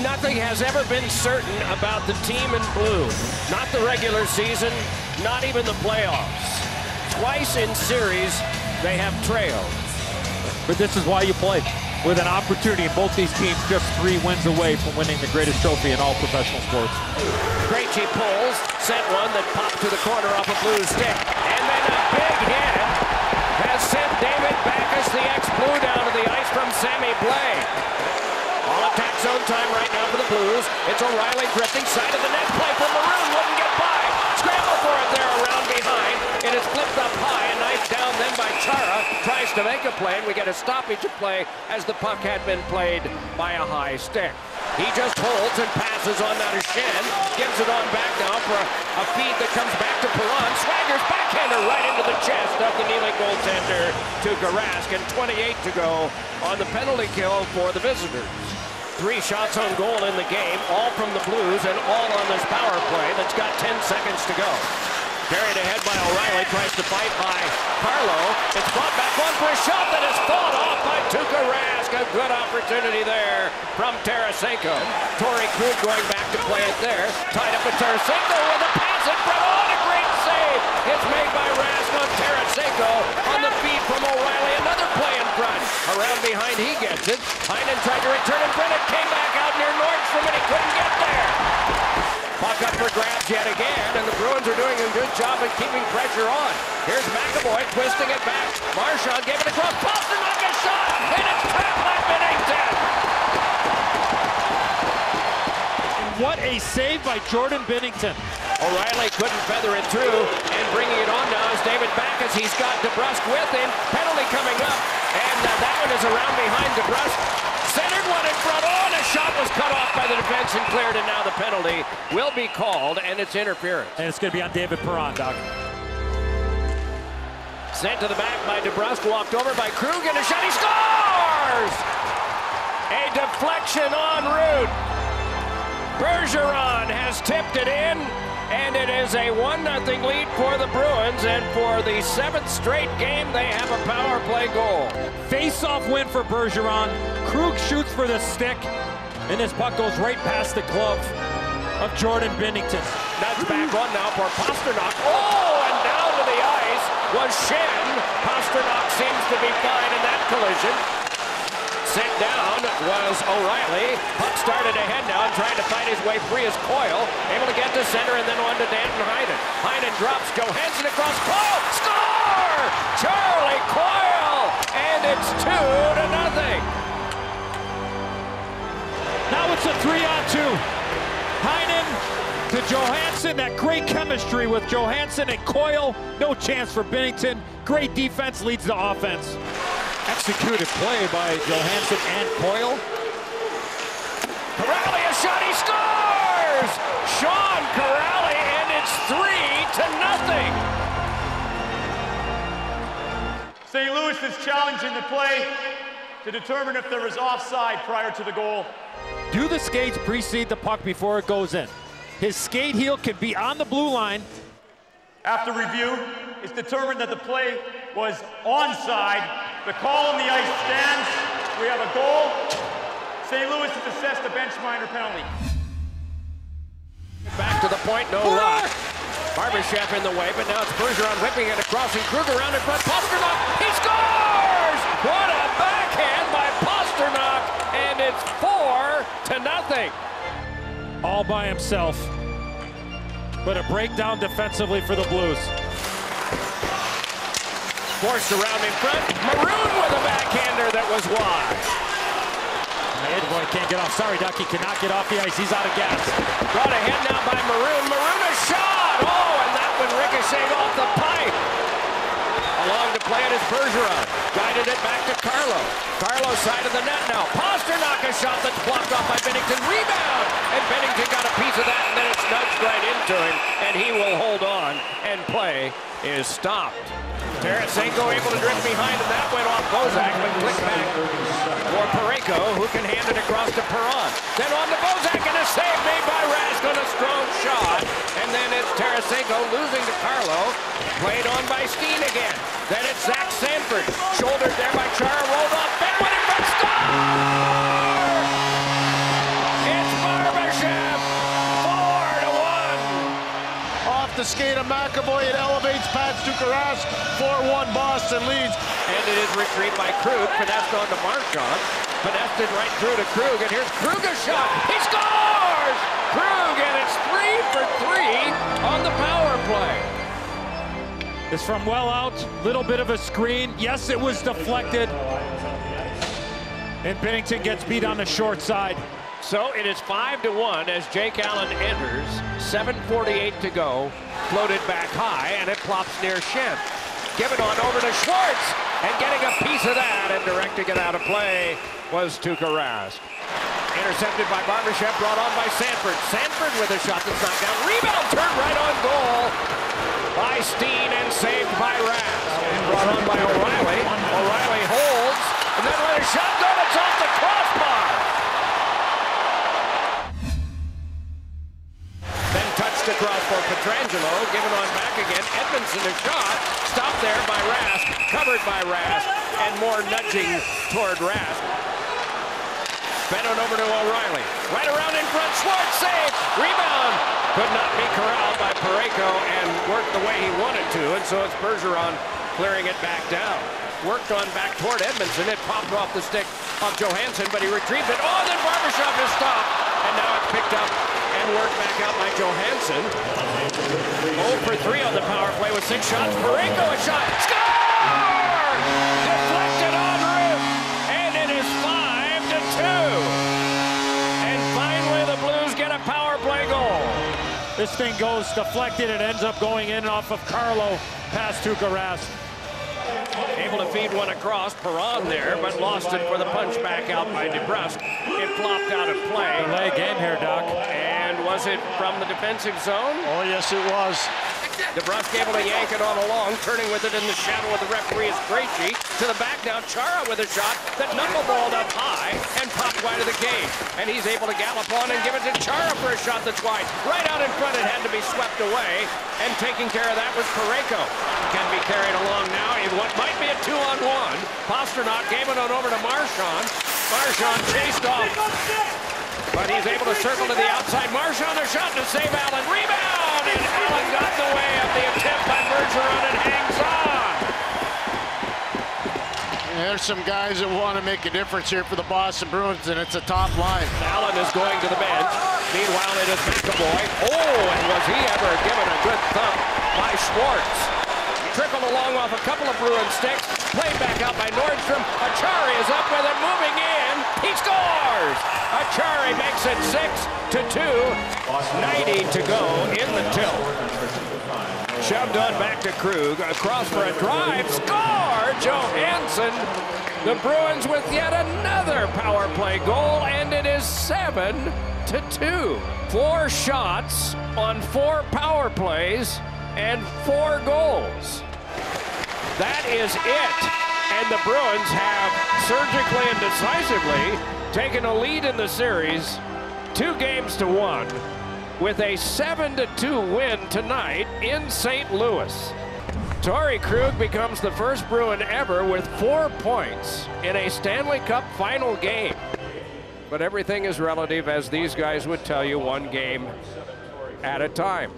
Nothing has ever been certain about the team in blue. Not the regular season, not even the playoffs. Twice in series, they have trailed. But this is why you play. With an opportunity, both these teams just 3 wins away from winning the greatest trophy in all professional sports. Krejci pulls, sent one that popped to the corner off a Blue stick. And then a big hit has sent David Backes, the ex-Blue, down to the ice from Sammy Blais. All attack zone time right now for the Blues. It's O'Reilly drifting, side of the net play for Maroon, wouldn't get by. Scramble for it there around behind. It is flipped up high, a knife down then by Chara. Tries to make a play, and we get a stoppage of play as the puck had been played by a high stick. He just holds and passes on now to Schenn. Gives it on back now for a feed that comes back to Perron. Swagger's backhander right into the chest of the kneeling goaltender Tuukka Rask, and 28 to go on the penalty kill for the visitors. 3 shots on goal in the game, all from the Blues and all on this power play that's got 10 seconds to go. Carried ahead by O'Reilly, tries to fight by Carlo. It's brought back on for a shot that is fought off by Tuukka Rask. A good opportunity there from Tarasenko. Torrey Krug going back to play it there. Tied up with Tarasenko with a pass in front. Oh, a great save. It's made by Rask on Tarasenko on the feed from O'Reilly. Another play in front. Around behind, he gets it. Heinen tried to return it. Brennan came back out near Nordstrom and he couldn't get there. Puck up for grabs yet again, and the Bruins are doing a good job of keeping pressure on. Here's McAvoy twisting it back. Marchand gave it across. Pastrnak a shot, and it's trapped by Binnington. What a save by Jordan Binnington. O'Reilly couldn't feather it through, and bringing it on now is David Backes. He's got DeBrusk with him. Penalty coming up, and that one is around behind DeBrusk. Centered one in front. Oh, and a shot was cut off by the defense and cleared, and now the penalty will be called, and it's interference. And it's going to be on David Perron, Doc. Sent to the back by DeBrusk, walked over by Krug, and a shot. He scores! A deflection en route. Bergeron has tipped it in, and it is a 1-0 lead for the Bruins, and for the 7th straight game, they have a power play goal. Face-off win for Bergeron. Krug shoots for the stick, and this puck goes right past the glove of Jordan Binnington. That's back on now for Pastrnak. Oh, and down to the ice was Schenn. Pastrnak seems to be fine in that collision. Sent down was O'Reilly. Puck started ahead now and trying to fight his way free as Coyle. Able to get to center and then on to Danton Heinen. Heinen drops Johansson across. Coyle! Score! Charlie Coyle! And it's 2-0. Now it's a 3-on-2. Heinen to Johansson. That great chemistry with Johansson and Coyle. No chance for Binnington. Great defense leads to offense. Executed play by Johansson and Coyle. Corrali a shot, he scores! Sean Corrali, and it's 3-0. St. Louis is challenging the play to determine if there is offside prior to the goal. Do the skates precede the puck before it goes in? His skate heel can be on the blue line. After review, it's determined that the play was onside. The call on the ice stands. We have a goal. St. Louis has assessed a bench minor penalty. Back to the point, no luck. Barbashev in the way, but now it's Bergeron whipping it across and Krug around in front. Pastrnak, he scores! What a backhand by Pastrnak, and it's 4-0. All by himself. But a breakdown defensively for the Blues. Forced around in front. Maroon with a backhander that was wide. Boy can't get off. Sorry, Duck, he cannot get off the ice. He's out of gas. Brought ahead now by Maroon. Maroon a shot! Oh, and that one ricocheted off the pipe. Along to play it is Bergeron. Guided it back to Carlo. Carlo side of the net now. Pastrnak a shot that's blocked off by Binnington. Rebound! And Binnington got a piece of that, and then it's nudged right into him. And he will hold on, and play is stopped. Tarasenko able to drift behind, and that went off Bozak, but clicked back for Parayko, who can hand it across to Perron. Then on to Bozak, and a save made by Rask on a strong shot. And then it's Tarasenko losing to Carlo. Played on by Steen again. Then it's Zach Sanford. Shouldered there by Chara, rolled off. Ben with it, but score! It's the skate of McAvoy. It elevates Pat Stukaras. 4-1 Boston leads. And it is retrieved by Krug. Finessed on to Marchand. Finessed it right through to Krug. And here's Krug's shot. He scores! Krug, and it's 3 for 3 on the power play. It's from well out, little bit of a screen. Yes, it was deflected. And Binnington gets beat on the short side. So it is 5-1 as Jake Allen enters. 7:48 to go. Floated back high, and it plops near Schenn. Give it on over to Schwartz, and getting a piece of that and directing it out of play was Tuukka Rask. Intercepted by Barbashev, brought on by Sanford. Sanford with a shot that's knocked down. Rebound turned right on goal by Steen and saved by Rask. And brought on by O'Reilly. O'Reilly holds, and then with a shot go, it's off the crossbar. Then touched across for Pietrangelo, given on back again. Edmondson a shot, stopped there by Rask, covered by Rask, and more nudging toward Rask. Bent on over to O'Reilly. Right around in front, Schwartz saved. Rebound. Could not be corralled by Parayko and worked the way he wanted to, and so it's Bergeron clearing it back down. Worked on back toward Edmondson. It popped off the stick of Johansson, but he retrieved it. Oh, then Barbashev is stopped. And now it's picked up and worked back out by Johansson. 0 for 3 on the power play with 6 shots. Parayko a shot. Score! Deflected en route. And it is 5-2. And finally the Blues get a power play goal. This thing goes deflected. It ends up going in off of Carlo past Tuukka Rask. Able to feed one across, Perron there, but lost it for the punch back out by DeBrusk. It flopped out of play. Delay game here, Doc. And was it from the defensive zone? Oh, yes, it was. DeBrusk able to yank it on along, turning with it in the shadow of the referee is Krejci. To the back now, Chara with a shot that knuckleballed up high and popped wide of the cage. And he's able to gallop on and give it to Chara for a shot that's wide. Right out in front, it had to be swept away. And taking care of that was Parayko. Can be carried along now in what might be a 2-on-1. Pastrnak gave it on over to Marchand. Marchand chased off. But he's able to circle to the outside. Marchand a shot to save Allen. Rebound! And Allen got in the way of the attempt by Bergeron and hangs on. There's some guys that want to make a difference here for the Boston Bruins, and it's a top line. Allen is going to the bench. Meanwhile, it is McAvoy. Oh, and was he ever given a good thump by Schwartz. Trickled along off a couple of Bruin sticks. Played back out by Nordstrom. Achari is up with it, moving in. He scores! Achari makes it 6-2. 90 to go in the tilt. Shoved on back to Krug. Across for a drive. Score! Johansson. The Bruins with yet another power play goal, and it is 7-2. 4 shots on 4 power plays and 4 goals. That is it. And the Bruins have surgically and decisively taken a lead in the series 2-1 with a 7-2 win tonight in St. Louis. Torrey Krug becomes the first Bruin ever with 4 points in a Stanley Cup final game. But everything is relative, as these guys would tell you, one game at a time.